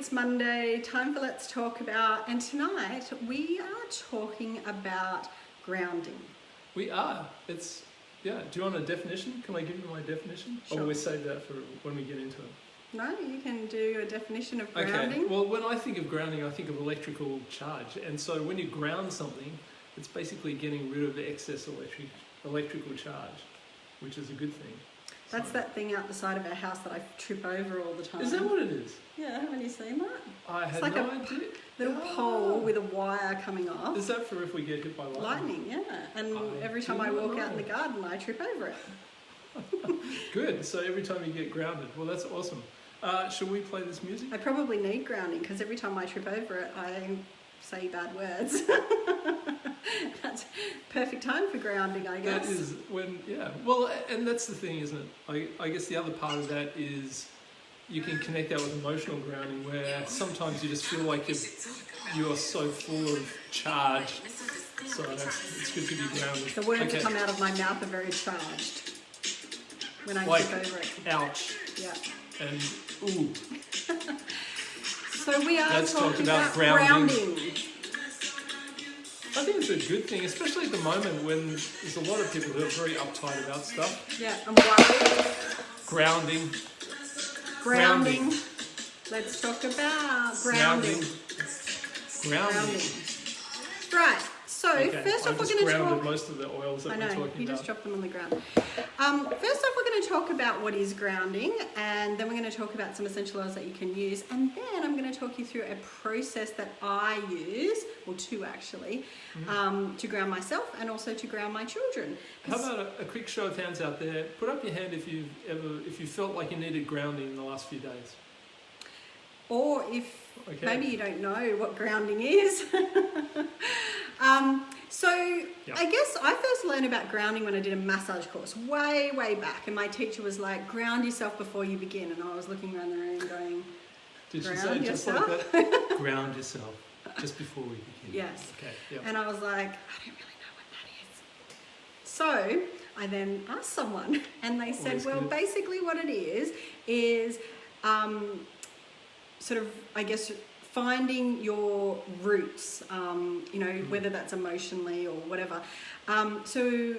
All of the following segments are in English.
it's Monday, time for Let's Talk About, and tonight we are talking about grounding. We are. It's, yeah. Do you want a definition? Can I give you my definition? Sure. Or will we save that for when we get into it? No, you can do a definition of grounding. Okay. Well, when I think of grounding, I think of electrical charge. And so when you ground something, it's basically getting rid of the excess electrical charge, which is a good thing. That's that thing out the side of our house that I trip over all the time. Is that what it is? Yeah, haven't you seen that? I had like no a idea. Little pole with a wire coming off. Is that for if we get hit by lightning? Lightning, yeah. And every time I walk out in the garden, I trip over it. Good. So every time you get grounded. Well, that's awesome. Shall we play this music? I probably need grounding because every time I trip over it, I say bad words. That's perfect time for grounding, I guess. That is when, yeah. Well, and that's the thing, isn't it? I guess the other part of that is you can connect that with emotional grounding, where sometimes you just feel like you are so full of charge. So it's good to be grounded. The words that come out of my mouth are very charged when I trip over it. Ouch. Yeah. And ooh. So we are Let's talking talk about grounding. I think it's a good thing, especially at the moment when there's a lot of people who are very uptight about stuff. Yeah, I'm worried. Grounding. Grounding. Let's talk about grounding. Grounding. Right. So okay. first off, we're going to grounded talk. most of the oils that I know. we're talking You about. just dropped them on the ground. First off, we're going to talk about what is grounding, and then we're going to talk about some essential oils that you can use, and then I'm going to talk you through a process that I use, or two actually, to ground myself and also to ground my children. How about a quick show of hands out there? Put up your hand if you felt like you needed grounding in the last few days. Or if maybe you don't know what grounding is. I guess I first learned about grounding when I did a massage course way back, and my teacher was like, ground yourself before you begin, and I was looking around the room going, did she ground say just yourself? like that? Ground yourself just before we begin. Yes. Okay. Yep. And I was like, I don't really know what that is. So I then asked someone, and they said, well, basically what it is sort of, I guess, finding your roots, whether that's emotionally or whatever. So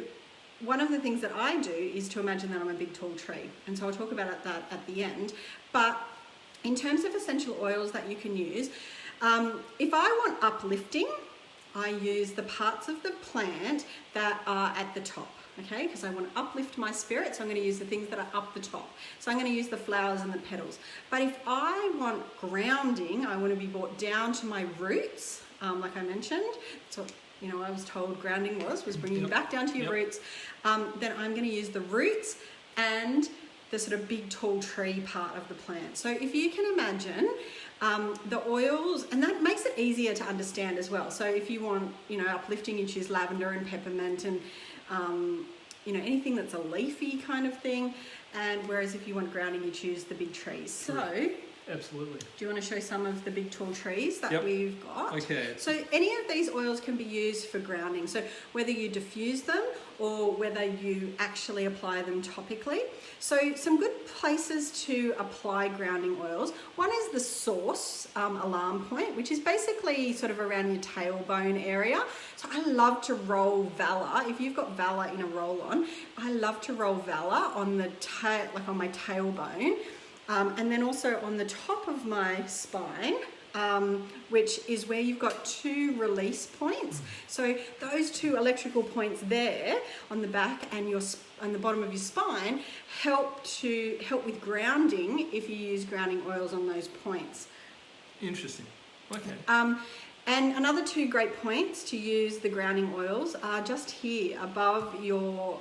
one of the things that I do is to imagine that I'm a big tall tree. And so I'll talk about that at the end. But in terms of essential oils that you can use, if I want uplifting, I use the parts of the plant that are at the top. Okay, because I want to uplift my spirit, so I'm going to use the things that are up the top. So I'm going to use the flowers and the petals. But if I want grounding, I want to be brought down to my roots, like I mentioned. So, I was told grounding was bringing you back down to your roots. Then I'm going to use the roots and the sort of big tall tree part of the plant. So if you can imagine the oils, and that makes it easier to understand as well. So if you want, uplifting, you choose lavender and peppermint and anything that's a leafy kind of thing. And whereas if you want grounding, you choose the big trees. So absolutely. Do you want to show some of the big tall trees that we've got? Okay. So any of these oils can be used for grounding. So whether you diffuse them or whether you actually apply them topically. So some good places to apply grounding oils. One is the source alarm point, which is basically sort of around your tailbone area. So I love to roll Valor. If you've got Valor in a roll-on, I love to roll Valor on the tail, like on my tailbone. And then also on the top of my spine, which is where you've got two release points. So those two electrical points there on the back and the bottom of your spine help with grounding if you use grounding oils on those points. Interesting. Okay. And another two great points to use the grounding oils are just here above your,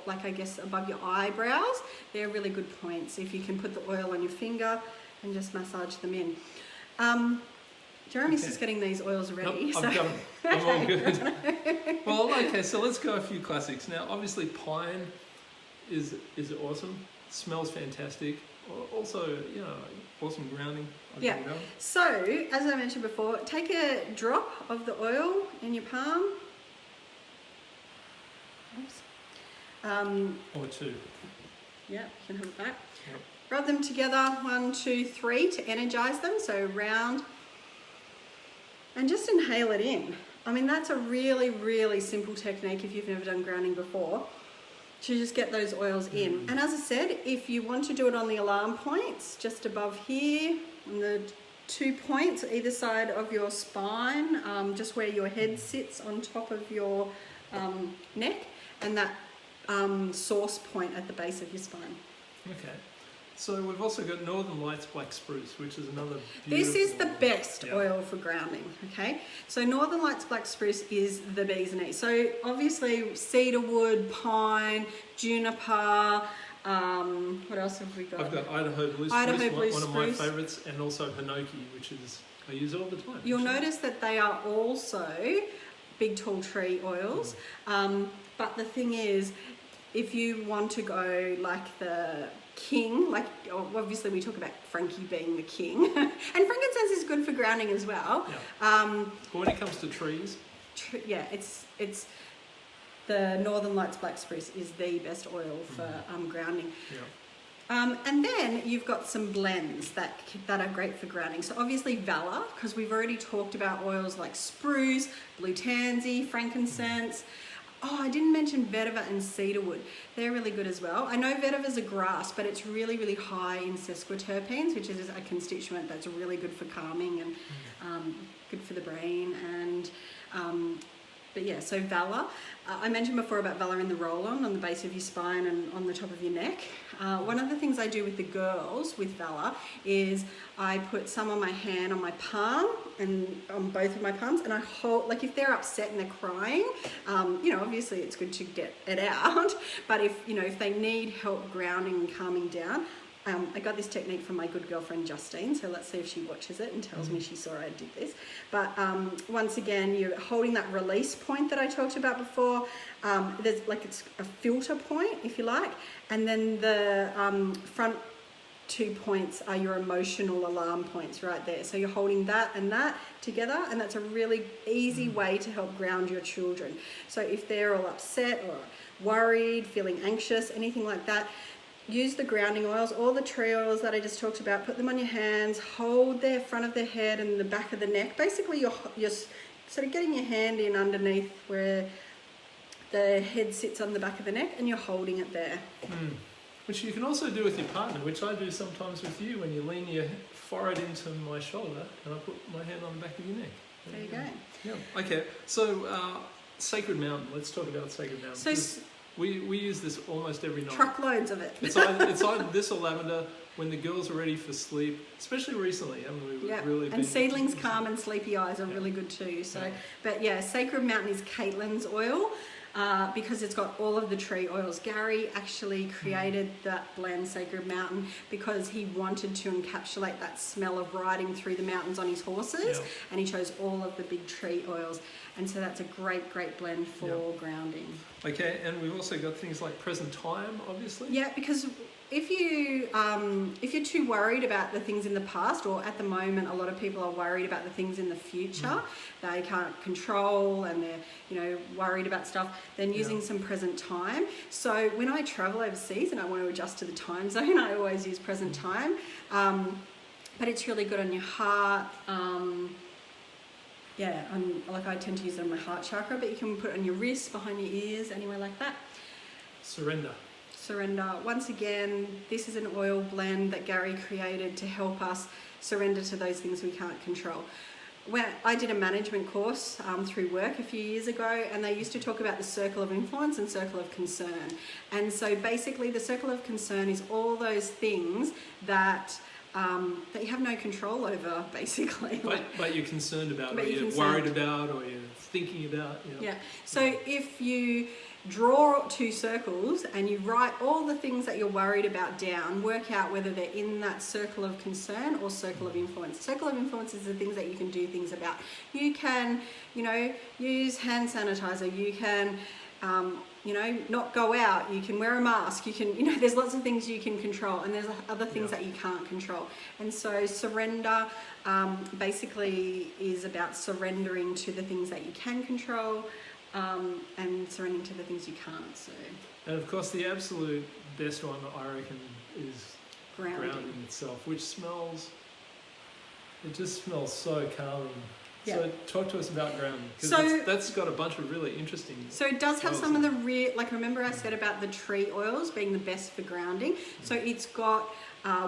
above your eyebrows. They're really good points. If you can put the oil on your finger and just massage them in. Jeremy's just getting these oils ready. Nope, I'm all good. Well, okay, so let's go a few classics. Now, obviously pine is awesome. Smells fantastic. Also, awesome grounding. Yeah. So, as I mentioned before, take a drop of the oil in your palm. Oops. Or two. Yeah, you can hold it back. Yep. Rub them together, 1, 2, 3, to energize them. So round and just inhale it in. I mean, that's a really, really simple technique if you've never done grounding before, to just get those oils in. And as I said, if you want to do it on the alarm points, just above here, on the 2 points either side of your spine, just where your head sits on top of your neck, and that source point at the base of your spine. Okay. So we've also got Northern Lights Black Spruce, which is another beautiful... This is the best oil for grounding, okay? So Northern Lights Black Spruce is the bee's knees. So obviously cedarwood, pine, juniper, what else have we got? I've got Idaho Blue Spruce, one of my favourites, and also Hinoki, which is I use all the time. You'll notice that they are also big tall tree oils, but the thing is, if you want to go like the king, like obviously we talk about Frankie being the king, and frankincense is good for grounding as well. Yeah. But when it comes to trees, it's the Northern Lights Black Spruce is the best oil for grounding. Yeah. And then you've got some blends that are great for grounding. So obviously Valor, because we've already talked about oils like spruce, blue tansy, frankincense. Oh, I didn't mention vetiver and cedarwood. They're really good as well. I know vetiver is a grass, but it's really, really high in sesquiterpenes, which is a constituent that's really good for calming and good for the brain. And but yeah, so Valor. I mentioned before about Valor in the roll-on the base of your spine and on the top of your neck. One of the things I do with the girls with Valor is I put some on my hand, on my palm, and on both of my palms, and I hold, like if they're upset and they're crying, obviously it's good to get it out, but if they need help grounding and calming down, I got this technique from my good girlfriend Justine, so let's see if she watches it and tells me she saw I did this. But once again, you're holding that release point that I talked about before. There's it's a filter point, if you like, and then the front 2 points are your emotional alarm points right there. So you're holding that and that together, and that's a really easy way to help ground your children. So if they're all upset or worried, feeling anxious, anything like that, use the grounding oils, all the tree oils that I just talked about, put them on your hands, hold the front of the head and the back of the neck. Basically, you're sort of getting your hand in underneath where the head sits on the back of the neck, and you're holding it there. Which you can also do with your partner, which I do sometimes with you, when you lean your forehead into my shoulder and I put my hand on the back of your neck. There you go. Yeah. Okay. So, Sacred Mountain. Let's talk about Sacred Mountain. So we use this almost every night. Truckloads of it. It's either this or lavender when the girls are ready for sleep, especially recently, haven't we? Yeah. Really and seedlings calm and sleepy eyes are really good too. So, but yeah, Sacred Mountain is Caitlin's oil. Because it's got all of the tree oils. Gary actually created that blend, Sacred Mountain, because he wanted to encapsulate that smell of riding through the mountains on his horses, and he chose all of the big tree oils. And so that's a great, great blend for grounding. Okay, and we've also got things like present time, obviously. Yeah, because if you're too worried about the things in the past, or at the moment a lot of people are worried about the things in the future they can't control, and they're worried about stuff, then using some present time. So when I travel overseas and I want to adjust to the time zone, I always use present time, but it's really good on your heart. I tend to use it on my heart chakra, but you can put it on your wrists, behind your ears, anywhere like that. Surrender. Once again, this is an oil blend that Gary created to help us surrender to those things we can't control. When I did a management course through work a few years ago, and they used to talk about the circle of influence and circle of concern. And so basically the circle of concern is all those things that you have no control over, basically. But you're concerned about, or you're worried about, or you're thinking about. Yeah. So if you draw 2 circles and you write all the things that you're worried about down, work out whether they're in that circle of concern or circle of influence. Circle of influence is the things that you can do things about. You can, use hand sanitizer. You can, not go out. You can wear a mask. You can, there's lots of things you can control, and there's other things that you can't control. And so surrender basically is about surrendering to the things that you can control, and surrendering to the things you can't. So. And of course, the absolute best one, I reckon, is grounding itself, which just smells so calming. Yeah. So talk to us about grounding, because So- that's got a bunch of really interesting. So it does have oils some of in the like remember I said about the tree oils being the best for grounding. So it's got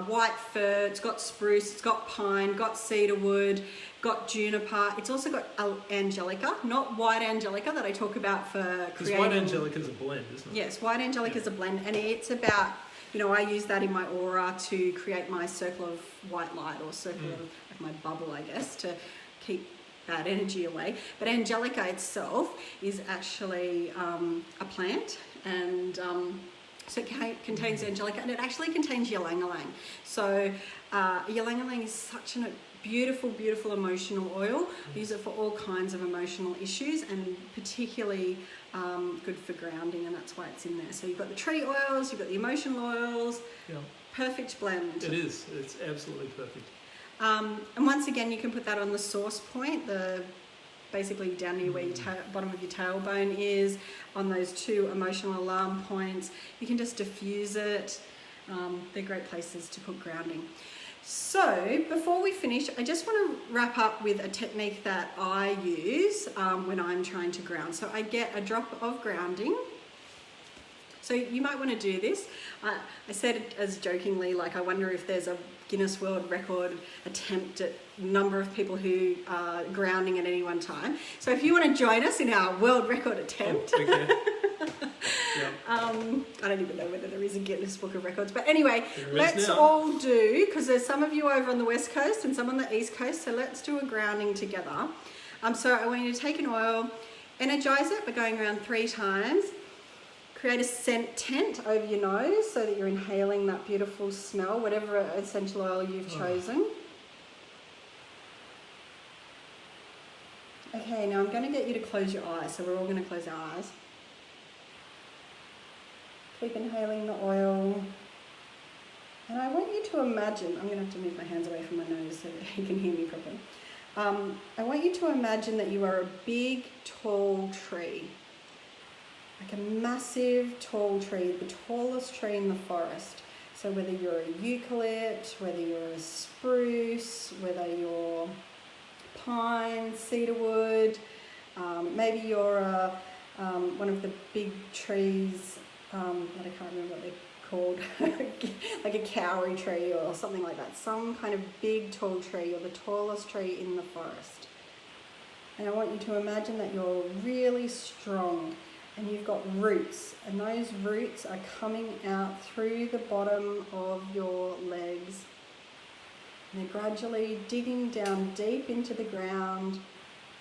white fir, it's got spruce, it's got pine, got cedarwood, got juniper. It's also got angelica, not white angelica that I talk about for Because creating. white angelica is a blend, isn't it? Yes, white angelica is a blend, and it's about, I use that in my aura to create my circle of white light, or circle of like my bubble, I guess, to keep bad energy away. But angelica itself is actually a plant, and so it contains angelica, and it actually contains ylang-ylang. So ylang-ylang is such a beautiful, beautiful emotional oil. I use it for all kinds of emotional issues, and particularly good for grounding, and that's why it's in there. So you've got the tree oils, you've got the emotional oils, Yeah. perfect blend. It is. It's absolutely perfect. And once again, you can put that on the source point, basically down near where your bottom of your tailbone is, on those two emotional alarm points. You can just diffuse it. They're great places to put grounding. So before we finish, I just want to wrap up with a technique that I use when I'm trying to ground. So I get a drop of grounding. So you might want to do this. I said it as jokingly, like I wonder if there's a Guinness World Record attempt at number of people who are grounding at any one time. So if you want to join us in our world record attempt, Oh, okay. Yeah. I don't even know whether there is a Guinness Book of Records, but anyway, There is let's now. all do, because there's some of you over on the West Coast and some on the East Coast, so let's do a grounding together. So I want you to take an oil, energize it by going around 3 times. Create a scent tent over your nose so that you're inhaling that beautiful smell, whatever essential oil you've chosen. Okay, now I'm going to get you to close your eyes, so we're all going to close our eyes. Keep inhaling the oil. And I want you to imagine, I'm going to have to move my hands away from my nose so that you can hear me properly. I want you to imagine that you are a big, tall tree. Like a massive tall tree, the tallest tree in the forest. So whether you're a eucalypt, whether you're a spruce, whether you're pine, cedarwood, maybe you're one of the big trees that I can't remember what they're called, like a kauri tree or something like that. Some kind of big tall tree, or the tallest tree in the forest. And I want you to imagine that you're really strong. And you've got roots, and those roots are coming out through the bottom of your legs. And they're gradually digging down deep into the ground,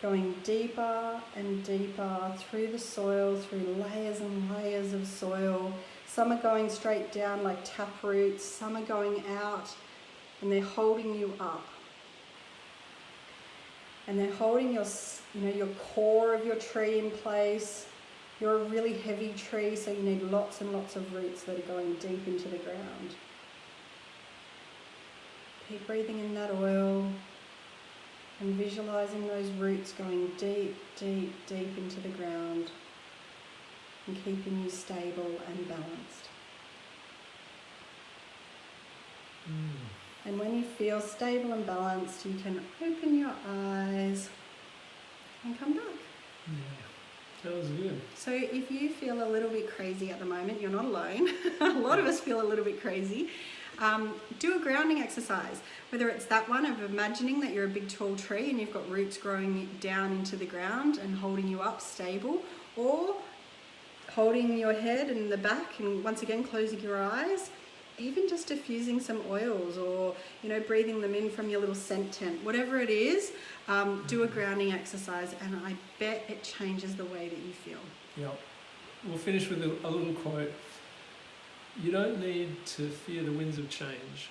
going deeper and deeper through the soil, through layers and layers of soil. Some are going straight down like tap roots, some are going out, and they're holding you up. And they're holding your core of your tree in place. You're a really heavy tree, so you need lots and lots of roots that are going deep into the ground. Keep breathing in that oil and visualizing those roots going deep, deep, deep into the ground and keeping you stable and balanced. And when you feel stable and balanced, you can open your eyes and come back. Yeah. That was good. So if you feel a little bit crazy at the moment, you're not alone. A lot of us feel a little bit crazy. Do a grounding exercise, whether it's that one of imagining that you're a big tall tree and you've got roots growing down into the ground and holding you up stable, or holding your head and the back and once again closing your eyes, even just diffusing some oils, or breathing them in from your little scent tent, whatever it is. Do a grounding exercise, and I bet it changes the way that you feel. Yeah. We'll finish with a little quote. You don't need to fear the winds of change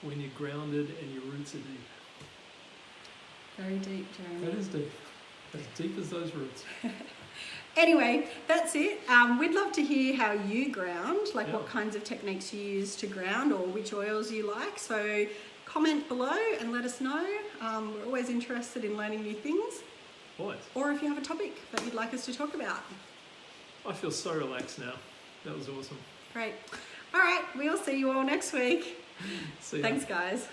when you're grounded and your roots are deep. Very deep, Jeremy. That is deep. As deep as those roots. Anyway, that's it. We'd love to hear how you ground, like Yeah. what kinds of techniques you use to ground, or which oils you like. So comment below and let us know. We're always interested in learning new things. Always. Or if you have a topic that you'd like us to talk about. I feel so relaxed now. That was awesome. Great. All right, we'll see you all next week. See ya. Thanks, guys.